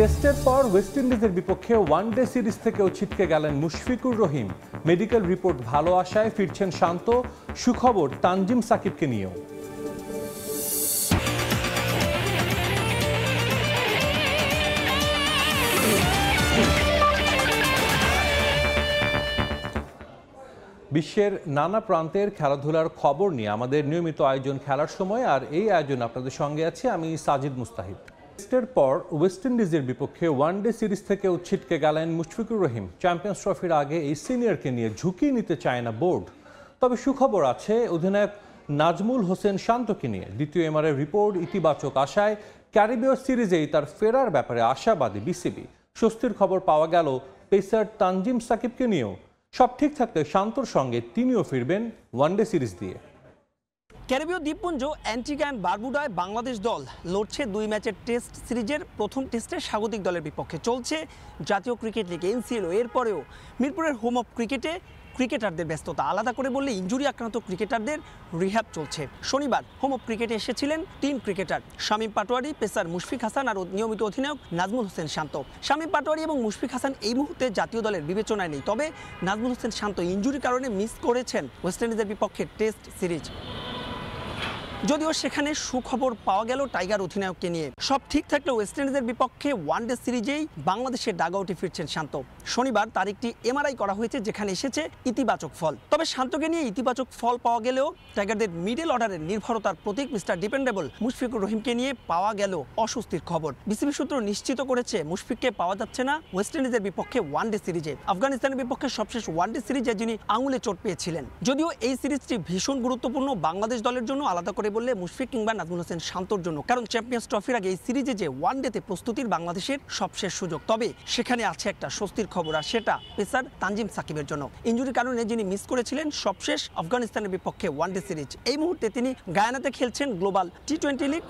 টেস্টের পর ওয়েস্ট ইন্ডিজের বিপক্ষে ওয়ানডে সিরিজ থেকেও ছিটকে গেলেন মুশফিকুর রহিম। মেডিকেল রিপোর্ট ভালো আসায় ফিরছেন শান্ত। সুখবর তানজিম সাকিবকে নিয়েও। বিশ্বের নানা প্রান্তের খেলাধুলার খবর নিয়ে আমাদের নিয়মিত আয়োজন খেলার সময়, আর এই আয়োজন আপনাদের সঙ্গে আছি আমি সাজিদ মুস্তাহিদ। টেস্টের পর ওয়েস্ট ইন্ডিজের বিপক্ষে ওয়ানডে সিরিজ থেকেও ছিটকে গেলেন মুশফিকুর রহিম। চ্যাম্পিয়ন্স ট্রফির আগে এই সিনিয়রকে নিয়ে ঝুঁকি নিতে চায় না বোর্ড। তবে সুখবর আছে অধিনায়ক নাজমুল হোসেন শান্তকে নিয়ে। দ্বিতীয় এমআরআই রিপোর্ট ইতিবাচক আশায় ক্যারিবীয় সিরিজেই তার ফেরার ব্যাপারে আশাবাদী বিসিবি। স্বস্তির খবর পাওয়া গেল পেসার তানজিম সাকিবকে নিয়েও। সব ঠিক থাকলে শান্তর সঙ্গে তিনিও ফিরবেন ওয়ানডে সিরিজ দিয়ে। ক্যারিবীয় দ্বীপপুঞ্জ অ্যান্টিগা অ্যান্ড বারবুডায় বাংলাদেশ দল লড়ছে 2 ম্যাচের টেস্ট সিরিজের প্রথম টেস্টে স্বাগতিক দলের বিপক্ষে। চলছে জাতীয় ক্রিকেট লিগ NCL। এরপরেও মিরপুরের হোম অফ ক্রিকেটে ক্রিকেটারদের ব্যস্ততা। আলাদা করে বললে ইনজুরি আক্রান্ত ক্রিকেটারদের রিহ্যাব চলছে। শনিবার হোম অফ ক্রিকেটে এসেছিলেন 3 ক্রিকেটার, শামীম পাটোয়ারি, পেসার মুশফিক হাসান আর নিয়মিত অধিনায়ক নাজমুল হোসেন শান্ত। শামীম পাটোয়ারি এবং মুশফিক হাসান এই মুহূর্তে জাতীয় দলের বিবেচনায় নেই, তবে নাজমুল হোসেন শান্ত ইনজুরির কারণে মিস করেছেন ওয়েস্ট ইন্ডিজের বিপক্ষে টেস্ট সিরিজ। যদিও সেখানে সুখবর পাওয়া গেল টাইগার অধিনায়ককে নিয়ে। সব ঠিক থাকলে ওয়েস্ট ইন্ডিজের বিপক্ষে ওয়ানডে সিরিজেই বাংলাদেশের ডাগআউটে ফিরছেন শান্ত। শনিবার তার একটি এমআরআই করা হয়েছে, যেখানে এসেছে ইতিবাচক ফল। তবে শান্তকে নিয়ে ইতিবাচক ফল পাওয়া গেলেও টাইগারদের মিডল অর্ডারের নির্ভরতার প্রতীক মিস্টার ডিপেন্ডেবল মুশফিকুর রহিমকে নিয়ে পাওয়া গেল অস্বস্তির খবর। বিসিবি সূত্র নিশ্চিত করেছে মুশফিককে পাওয়া যাচ্ছে না ওয়েস্ট ইন্ডিজের বিপক্ষে ওয়ানডে সিরিজে। আফগানিস্তানের বিপক্ষে সবশেষ ওয়ানডে সিরিজে যিনি আঙুলে চোট পেয়েছিলেন। যদিও এই সিরিজটি ভীষণ গুরুত্বপূর্ণ বাংলাদেশ দলের জন্য, আলাদা করে বললে মুশফিক কিংবা নাজমুল হোসেন শান্তর জন্য, কারণ চ্যাম্পিয়ন্স ট্রফির আগে এই সিরিজে যে ওয়ানডেতে প্রস্তুতির বাংলাদেশের সবশেষ সুযোগ। তবে সেখানে আছে একটা স্বস্তির খবর, আর সেটা পেসার তানজিম সাকিবের জন্য। ইনজুরির কারণে যিনি মিস করেছিলেন সবশেষ আফগানিস্তানের বিপক্ষে ওয়ানডে সিরিজ, এই মুহূর্তে তিনি গায়ানাতে খেলছেন গ্লোবাল T20 লিগ।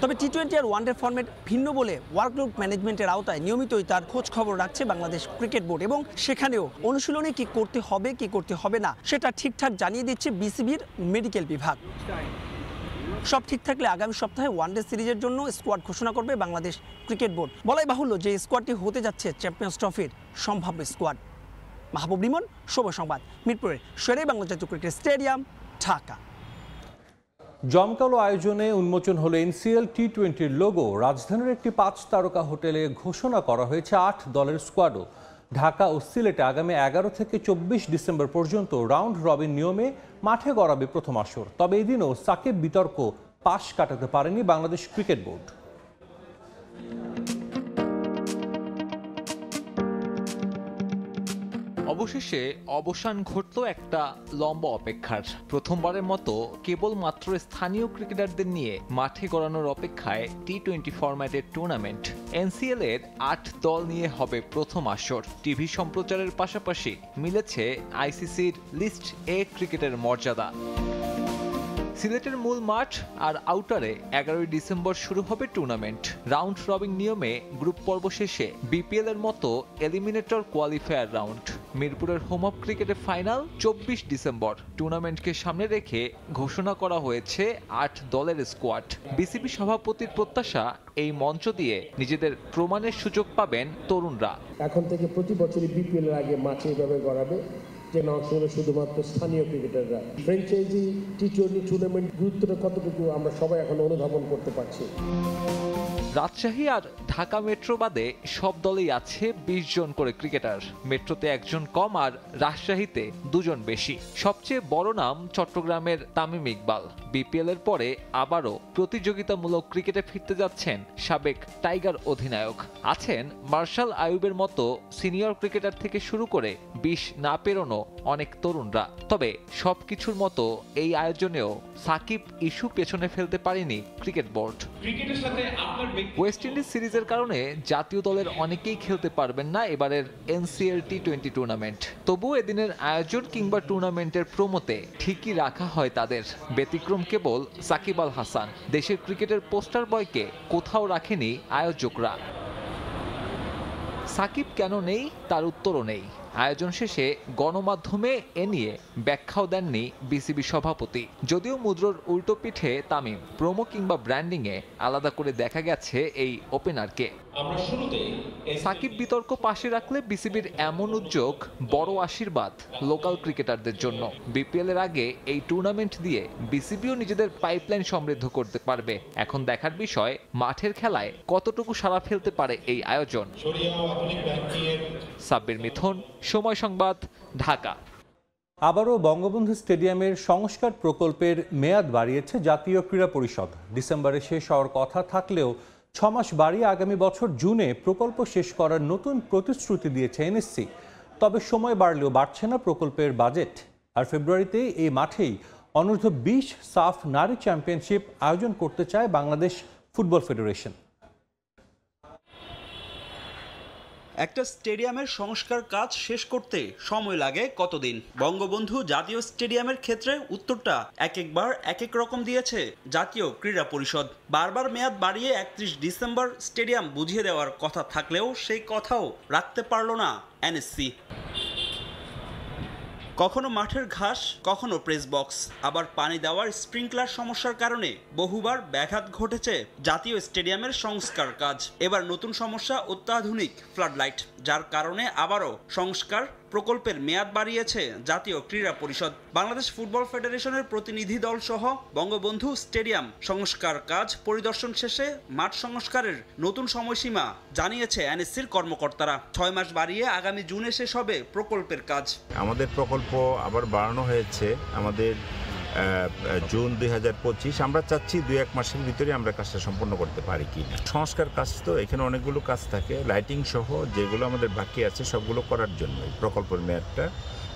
তবে T20 আর ওয়ানডে ফরম্যাট ভিন্ন বলে ওয়ার্কলোড ম্যানেজমেন্টের আওতায় নিয়মিতই তার খোঁজ খবর রাখছে বাংলাদেশ ক্রিকেট বোর্ড, এবং সেখানেও অনুশীলনে কি করতে হবে কি করতে হবে না সেটা ঠিকঠাক জানিয়ে দিচ্ছে বিসিবির মেডিকেল বিভাগ। সব ঠিক থাকলে আগামী সপ্তাহে ওয়ানডে সিরিজের জন্য স্কোয়াড ঘোষণা করবে বাংলাদেশ ক্রিকেট বোর্ড। বলাই বাহুল্য যে স্কোয়াডটি হতে যাচ্ছে চ্যাম্পিয়ন্স ট্রফির সম্ভাব্য স্কোয়াড। মাহবুব রিমন, সময় সংবাদ, মিরপুরের শেরে বাংলা জাতীয় ক্রিকেট স্টেডিয়াম, ঢাকা। জমকালো আয়োজনে উন্মোচন হলো NCL T20-র লোগো। রাজধানীর একটি 5 তারকা হোটেলে ঘোষণা করা হয়েছে 8 দলের স্কোয়াডও। ঢাকা ও সিলেটে আগামী 11 থেকে 24 ডিসেম্বর পর্যন্ত রাউন্ড রবিন নিয়মে মাঠে গড়াবে প্রথম আসর। তবে এদিনও সাকিব বিতর্ক পাশ কাটাতে পারেনি বাংলাদেশ ক্রিকেট বোর্ড। অবশেষে অবসান ঘটল একটা লম্বা অপেক্ষার। প্রথমবারের মতো কেবলমাত্র স্থানীয় ক্রিকেটারদের নিয়ে মাঠে গড়ানোর অপেক্ষায় T20 ফরম্যাটের টুর্নামেন্ট। NCL এর 8 দল নিয়ে হবে প্রথম আসর। টিভি সম্প্রচারের পাশাপাশি মিলেছে ICCর লিস্ট A ক্রিকেটের মর্যাদা। সিলেটের মূল মাঠ আর আউটারে 11 ডিসেম্বর শুরু হবে টুর্নামেন্ট। রাউন্ড রবিন নিয়মে গ্রুপ পর্ব শেষে BPL এর মতো এলিমিনেটর কোয়ালিফায়ার রাউন্ড। মিরপুরের হোম অফ ক্রিকেটের ফাইনাল 24 ডিসেম্বর। টুর্নামেন্টকে সামনে রেখে ঘোষণা করা হয়েছে 8 দলের স্কোয়াড। বিসিবি সভাপতির প্রত্যাশা, এই মঞ্চ দিয়ে নিজেদের প্রমাণের সুযোগ পাবেন তরুণরা। এখন থেকে প্রতি বছরই BPL এর আগে মাঠে এভাবে গড়াবে, যে অংশ হলো শুধুমাত্র স্থানীয় ক্রিকেটাররা। ফ্র্যাঞ্চাইজি T20 টুর্নামেন্ট গুরুত্বটা কতটুকু আমরা সবাই এখন অনুধাবন করতে পারছি। রাজশাহী আর ঢাকা মেট্রো বাদে সব দলেই আছে 20 জন করে ক্রিকেটার। মেট্রোতে 1 জন কম আর রাজশাহীতে 2 জন বেশি। সবচেয়ে বড় নাম চট্টগ্রামের তামিম ইকবাল। BPL এর পরে আবারও প্রতিযোগিতামূলক ক্রিকেটে ফিরতে যাচ্ছেন সাবেক টাইগার অধিনায়ক। আছেন মার্শাল আইয়ুবের মতো সিনিয়র ক্রিকেটার থেকে শুরু করে 20 না পেরোনো অনেক তরুণরা। তবে সবকিছুর মতো এই আয়োজনেও সাকিব ইস্যু পেছনে ফেলতে পারেনি ক্রিকেট বোর্ড। ওয়েস্ট ইন্ডিজ সিরিজের কারণে জাতীয় দলের অনেকেই খেলতে পারবেন না এবারের NCL T20 টুর্নামেন্ট। তবুও এদিনের আয়োজন কিংবা টুর্নামেন্টের প্রোমোতে ঠিকই রাখা হয় তাদের। ব্যতিক্রম কেবল সাকিব আল হাসান। দেশের ক্রিকেটের পোস্টার বয়কে কোথাও রাখেনি আয়োজকরা। সাকিব কেন নেই তার উত্তরও নেই। আয়োজন শেষে গণমাধ্যমে এ নিয়ে ব্যাখ্যাও দেননি বিসিবি সভাপতি। যদিও মুদ্রার উল্টো পিঠে তামিম প্রোমো কিংবা ব্র্যান্ডিংয়ে আলাদা করে দেখা গেছে এই ওপেনারকে। সাকিব বিতর্ক পাশে রাখলে বিসিবির এমন উদ্যোগ বড় আশীর্বাদ লোকাল ক্রিকেটারদের জন্য। বিপিএল এর আগে এই টুর্নামেন্ট দিয়ে বিসিবিও নিজেদের পাইপলাইন সমৃদ্ধ করতে পারবে। এখন দেখার বিষয় মাঠের খেলায় কতটুকু সাড়া ফেলতে পারে এই আয়োজন। সাব্বির মিথুন, সময় সংবাদ, ঢাকা। আবারও বঙ্গবন্ধু স্টেডিয়ামের সংস্কার প্রকল্পের মেয়াদ বাড়িয়েছে জাতীয় ক্রীড়া পরিষদ। ডিসেম্বরে শেষ হওয়ার কথা থাকলেও 6 মাস বাড়িয়ে আগামী বছর জুনে প্রকল্প শেষ করার নতুন প্রতিশ্রুতি দিয়েছে এনএসসি। তবে সময় বাড়লেও বাড়ছে না প্রকল্পের বাজেট। আর ফেব্রুয়ারিতে এই মাঠেই অনূর্ধ্ব 20 সাফ নারী চ্যাম্পিয়নশিপ আয়োজন করতে চায় বাংলাদেশ ফুটবল ফেডারেশন। একটা স্টেডিয়ামের সংস্কার কাজ শেষ করতে সময় লাগে কতদিন? বঙ্গবন্ধু জাতীয় স্টেডিয়ামের ক্ষেত্রে উত্তরটা একবার এক এক রকম দিয়েছে জাতীয় ক্রীড়া পরিষদ। বারবার মেয়াদ বাড়িয়ে 31 ডিসেম্বর স্টেডিয়াম বুঝিয়ে দেওয়ার কথা থাকলেও সেই কথাও রাখতে পারল না এনএসসি। কখনো মাঠের ঘাস, কখনো প্রেস বক্স, আবার পানি দেওয়ার স্প্রিংকলার সমস্যার কারণে বহুবার ব্যাঘাত ঘটেছে জাতীয় স্টেডিয়ামের সংস্কার কাজ। এবার নতুন সমস্যা অত্যাধুনিক ফ্লাডলাইট, যার কারণে আবারও সংস্কার প্রকল্পের মেয়াদ বাড়িয়েছে জাতীয় ক্রীড়া পরিষদ। বাংলাদেশ ফুটবল ফেডারেশনের প্রতিনিধি দল সহ বঙ্গবন্ধু স্টেডিয়াম সংস্কার কাজ পরিদর্শন শেষে মাঠ সংস্কারের নতুন সময়সীমা জানিয়েছে এনএসসির কর্মকর্তারা। 6 মাস বাড়িয়ে আগামী জুনে শেষ হবে প্রকল্পের কাজ। আমাদের প্রকল্প আবার বাড়ানো হয়েছে, আমাদের জুন 2025। আমরা চাচ্ছি 2-1 মাসের ভিতরে আমরা কাজটা সম্পন্ন করতে পারি কিনা। সংস্কার কাজ তো এখানে অনেকগুলো কাজ থাকে, লাইটিং সহ যেগুলো আমাদের বাকি আছে সবগুলো করার জন্য প্রকল্পের মেয়াদটা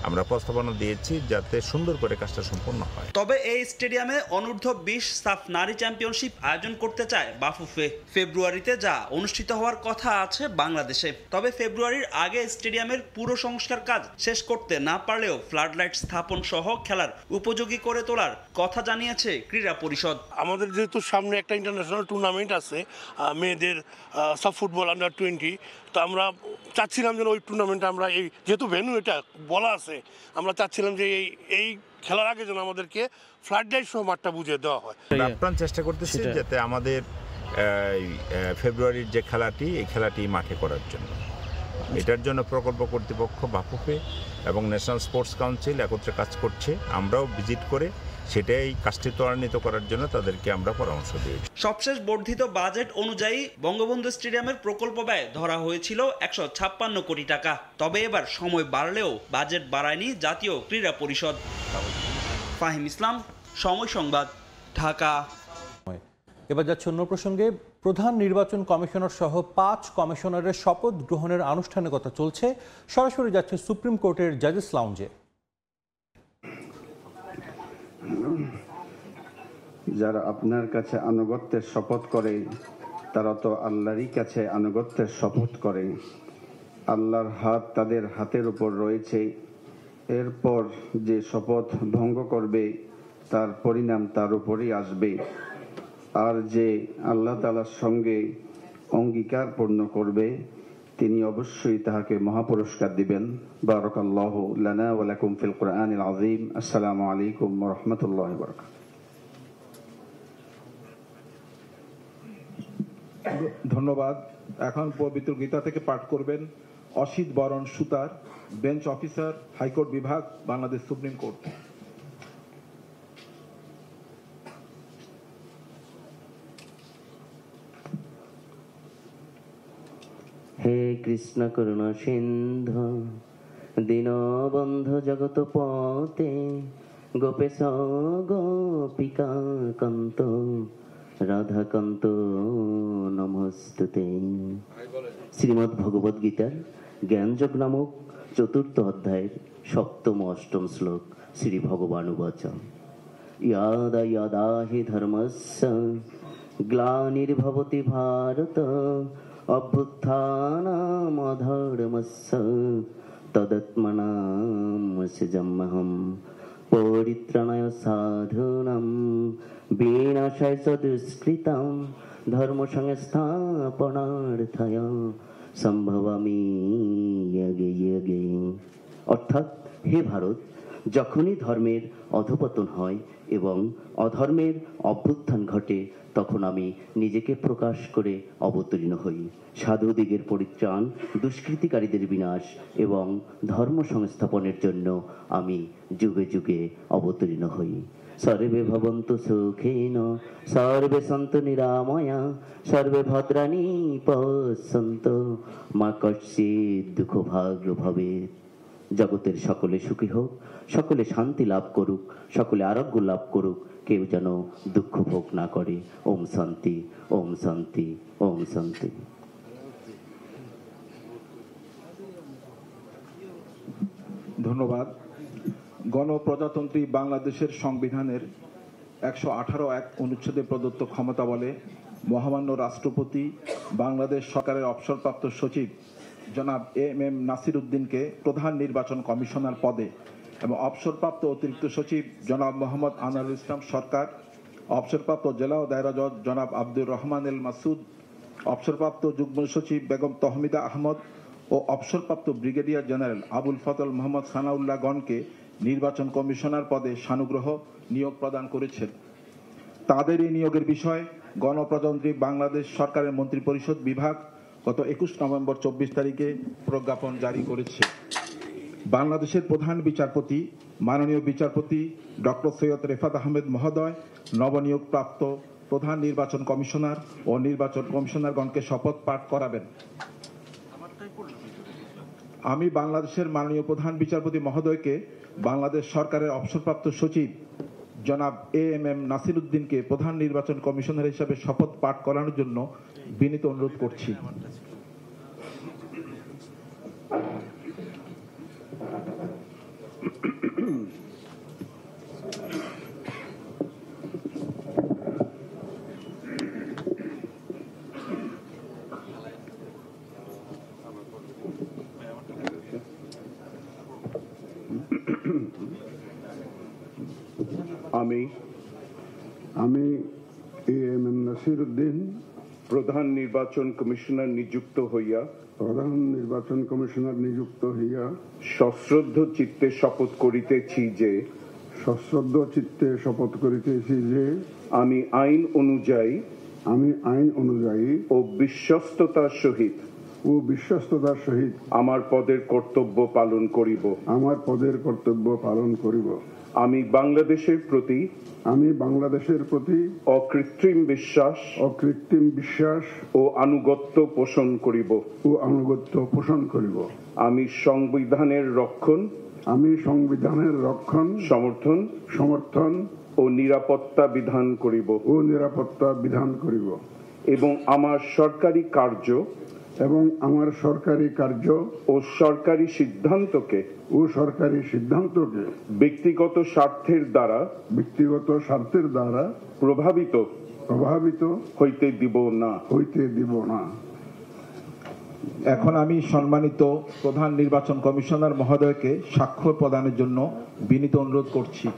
আমরা প্রস্তাবনা দিয়েছি, যাতে সুন্দর করে কাজটা সম্পন্ন হয়। তবে এই স্টেডিয়ামে অনূর্ধ্ব 20 সাফ নারী চ্যাম্পিয়নশিপ আয়োজন করতে চায় বাফুফে। ফেব্রুয়ারিতে যা অনুষ্ঠিত হওয়ার কথা আছে বাংলাদেশে। তবে ফেব্রুয়ারির আগে স্টেডিয়ামের পুরো সংস্কার কাজ শেষ করতে না পারলেও ফ্লাডলাইট স্থাপন সহ খেলার উপযোগী করে তোলার কথা জানিয়েছে ক্রীড়া পরিষদ। আমাদের যেহেতু সামনে একটা ইন্টারন্যাশনাল টুর্নামেন্ট আছে মেয়েদের সাফ ফুটবল আন্ডার 20, তো আমরা চাচ্ছিলাম যেন ওই টুর্নামেন্টে আমরা এই যেহেতু ভেন্যু এটা বলা আছে, আমরা চাচ্ছিলাম যে এই খেলার আগে যেন আমাদেরকে ফ্লাডলাইট সহ মাঠটা বুঝিয়ে দেওয়া হয়। আপ্রাণ চেষ্টা করতেছি যাতে আমাদের ফেব্রুয়ারির যে খেলাটি, এই খেলাটি মাঠে করার জন্য। এটার জন্য প্রকল্প কর্তৃপক্ষ বাফুফে এবং ন্যাশনাল স্পোর্টস কাউন্সিল একত্রে কাজ করছে। আমরাও ভিজিট করে সেটাই কাজটি ত্বরান্বিত করার জন্য তাদেরকে আমরা পরামর্শ দিয়েছি। সবশেষ বর্ধিত বাজেট অনুযায়ী বঙ্গবন্ধু স্টেডিয়ামের প্রকল্প ব্যয় ধরা হয়েছিল 156 কোটি টাকা। তবে এবার সময় বাড়লেও বাজেট বাড়ায়নি জাতীয় ক্রীড়া পরিষদ। ফাহিম ইসলাম, সময় সংবাদ, ঢাকা। এবার যাচ্ছে অন্য প্রসঙ্গে। প্রধান নির্বাচন কমিশনার সহ 5 কমিশনারের শপথ গ্রহণের আনুষ্ঠানিকতা চলছে। সরাসরি যাচ্ছে সুপ্রিম কোর্টের জাজেস লাউঞ্জে। যারা আপনার কাছে আনুগত্যের শপথ করে তারা তো আল্লাহরই কাছে আনুগত্যের শপথ করে। আল্লাহর হাত তাদের হাতের উপর রয়েছে। এরপর যে শপথ ভঙ্গ করবে তার পরিণাম তার উপরই আসবে। আর যে আল্লাহ তাআলার সঙ্গে অঙ্গীকার পূর্ণ করবে তিনি অবশ্যই তাহাকে মহাপুরস্কার দিবেন। বারাকাল্লাহু লানা ওয়া লাকুম ফিল কুরআনিল আযীম। আসসালামু আলাইকুম ওয়া রাহমাতুল্লাহি ওয়া বারাকাতুহু। ধন্যবাদ। এখন পবিত্র গীতা থেকে পাঠ করবেন অসিত বরণ সুতার, বেঞ্চ অফিসার, হাইকোর্ট বিভাগ, বাংলাদেশ সুপ্রিম কোর্ট। হে কৃষ্ণ করুণা সিন্ধু দীনবন্ধু জগত পতে গোপেশ গোপিকা কান্ত রাধাকান্ত নমস্তুতে। শ্রীমদ্ ভগবদ গীতার জ্ঞানযোগ নামক 4th অধ্যায়ের 7ম 8ম শ্লোক শ্রী ভগবান উবাচ ইয়াদা ইয়াদা হি ধর্মস্য গ্লানির্ভবতি ভারত অভ্যুত্থানামধর্মস্য তদাত্মনাম সৃজম্যহম পরিত্রাণায় সাধুনাম বিনাশায় চ দুষ্কৃতাম ধর্ম সংস্থাপনার্থায় সম্ভবামি ইয়গে ইয়গে। অর্থাৎ হে ভারত, যখনই ধর্মের অধপতন হয় এবং অধর্মের অভ্যুত্থান ঘটে, তখন আমি নিজেকে প্রকাশ করে অবতীর্ণ হই। সাধুদিগের পরিত্রাণ, দুষ্কৃতিকারীদের বিনাশ এবং ধর্ম সংস্থাপনের জন্য আমি যুগে যুগে অবতীর্ণ হই। সর্বে ভবন্তু সুখেন, সর্বে সন্তু নিরাময়া, সর্বে ভদ্রাণি পশ্যন্তু, মা কশ্চিৎ দুঃখ ভাগ ভবেৎ। জগতের সকলে সুখী হোক, সকলে শান্তি লাভ করুক, সকলে আরোগ্য লাভ করুক, কেউ যেন দুঃখ ভোগ না করে। ওম শান্তি, ওম শান্তি, ওম শান্তি। ধন্যবাদ। গণপ্রজাতন্ত্রী বাংলাদেশের সংবিধানের 118(1) অনুচ্ছেদে প্রদত্ত ক্ষমতা বলে মহামান্য রাষ্ট্রপতি বাংলাদেশ সরকারের অবসরপ্রাপ্ত সচিব জনাব এম নাসির উদ্দিনকে প্রধান নির্বাচন কমিশনার পদে এবং অবসরপ্রাপ্ত অতিরিক্ত সচিব জনাব মোহাম্মদ আনোয়ারুল ইসলাম সরকার, অবসরপ্রাপ্ত জেলা ও দায়রা জজ জনাব আব্দুর রহমান এল মাসুদ, অবসরপ্রাপ্ত যুগ্ম সচিব বেগম তহমিদা আহমদ ও অবসরপ্রাপ্ত ব্রিগেডিয়ার জেনারেল আবুল ফজল মোহাম্মদ সানাউল্লাহ গণকে নির্বাচন কমিশনার পদে সানুগ্রহ নিয়োগ প্রদান করেছেন। তাদের এই নিয়োগের বিষয়ে গণপ্রজাতন্ত্রী বাংলাদেশ সরকারের মন্ত্রিপরিষদ বিভাগ গত 21 নভেম্বর 24 তারিখে প্রজ্ঞাপন জারি করেছে। বাংলাদেশের প্রধান বিচারপতি মাননীয় বিচারপতি ডক্টর সৈয়দ রেফাত আহমেদ মহোদয় নবনিয়োগ প্রাপ্ত প্রধান নির্বাচন কমিশনার ও নির্বাচন কমিশনারগণকে শপথ পাঠ করাবেন। আমি বাংলাদেশের মাননীয় প্রধান বিচারপতি মহোদয়কে বাংলাদেশ সরকারের অবসরপ্রাপ্ত সচিব জনাব এম নাসির উদ্দিনকে প্রধান নির্বাচন কমিশনার হিসেবে শপথ পাঠ করানোর জন্য বিনীত অনুরোধ করছি। আমি এম নাসির উদ্দিন প্রধান নির্বাচন কমিশনার নিযুক্ত হইয়া সশ্রদ্ধ চিত্তে শপথ করিতেছি যে আমি আইন অনুযায়ী ও বিশ্বস্ততার সহিত আমার পদের কর্তব্য পালন করিব। আমি বাংলাদেশের প্রতি অকৃত্রিম বিশ্বাস ও আনুগত্য পোষণ করিব। আমি সংবিধানের রক্ষণ সমর্থন ও নিরাপত্তা বিধান করিব এবং আমার সরকারি কার্য ও সরকারি সিদ্ধান্তকে ব্যক্তিগত স্বার্থের দ্বারা প্রভাবিত হইতে দিব না। এখন আমি সম্মানিত প্রধান নির্বাচন কমিশনার মহোদয়কে স্বাক্ষর প্রদানের জন্য বিনীত অনুরোধ করছি।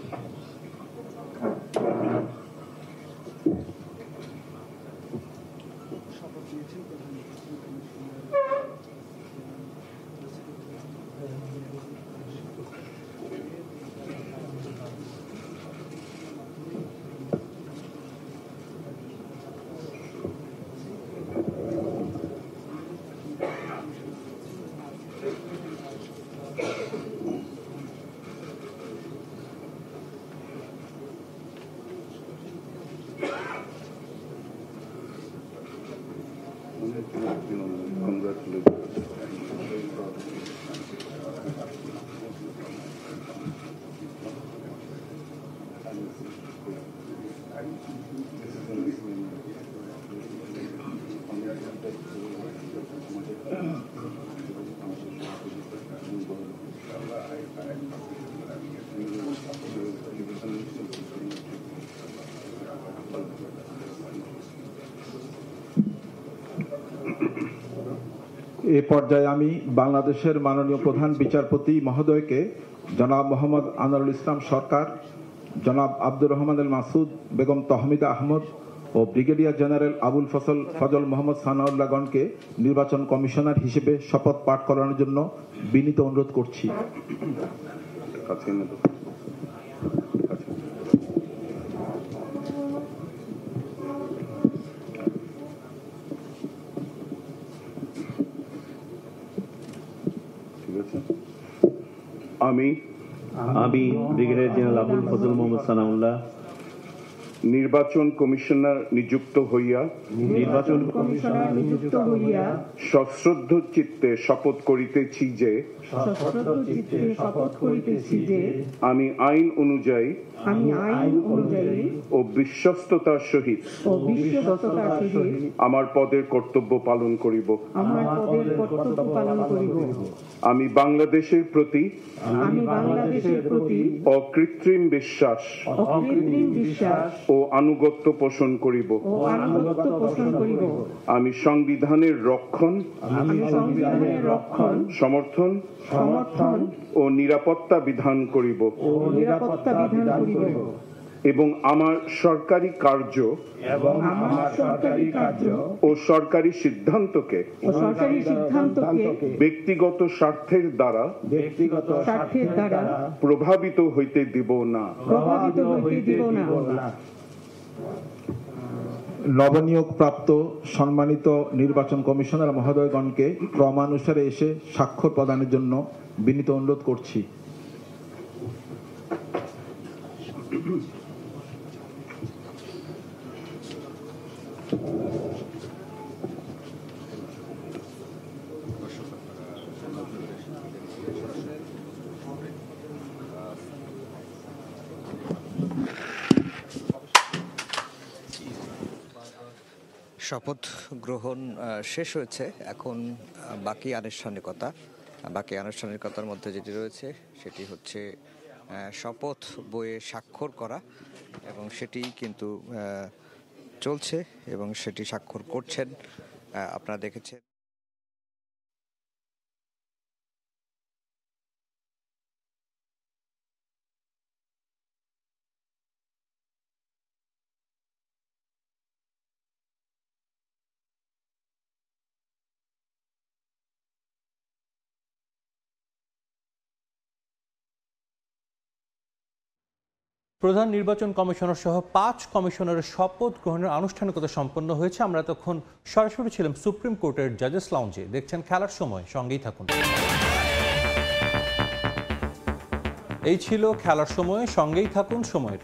এ পর্যায়ে আমি বাংলাদেশের মাননীয় প্রধান বিচারপতি মহোদয়কে জনাব মোহাম্মদ আনোয়ারুল ইসলাম সরকার, জনাব আব্দুর রহমান এল মাসুদ, বেগম তহমিদা আহমদ ও ও ব্রিগেডিয়ার জেনারেল আবুল ফজল মোহাম্মদ সানাউল্লাহগণকে নির্বাচন কমিশনার হিসেবে শপথ পাঠ করানোর জন্য বিনীত অনুরোধ করছি। আমি ব্রিগেডিয়ার জেনারেল আবুল ফজল মোহাম্মদ সানাউল্লাহ নির্বাচন কমিশনার নিযুক্ত হইয়া সশ্রদ্ধ চিত্তে শপথ করিতেছি যে আমি আইন অনুযায়ী ও বিশ্বস্ততার সহিত আমার পদের কর্তব্য পালন করিব। আমি বাংলাদেশের প্রতি অকৃত্রিম বিশ্বাস ও আনুগত্য পোষণ করিব। আমি সংবিধানের রক্ষণ, সমর্থন ও নিরাপত্তা বিধান করিব এবং আমার সরকারি কার্য ও সরকারি সিদ্ধান্তকে ব্যক্তিগত স্বার্থের দ্বারা প্রভাবিত হইতে দিব না। নবনিয়োগ প্রাপ্ত সম্মানিত নির্বাচন কমিশনার মহোদয়গণকে ক্রমানুসারে এসে স্বাক্ষর প্রদানের জন্য বিনীত অনুরোধ করছি। শপথ গ্রহণ শেষ হয়েছে। এখন বাকি আনুষ্ঠানিকতার মধ্যে যেটি রয়েছে সেটি হচ্ছে শপথ বইয়ে স্বাক্ষর করা, এবং সেটি কিন্তু চলছে এবং সেটি স্বাক্ষর করছেন আপনারা দেখেছেন। প্রধান নির্বাচন কমিশনার সহ 5 কমিশনারের শপথ গ্রহণের আনুষ্ঠানিকতা সম্পন্ন হয়েছে। আমরা তখন সরাসরি ছিলাম সুপ্রিম কোর্টের জাজেস লাউঞ্জে। দেখছেন খেলার সময়, সঙ্গেই থাকুন। এই ছিল খেলার সময়, সঙ্গেই থাকুন সময়ের।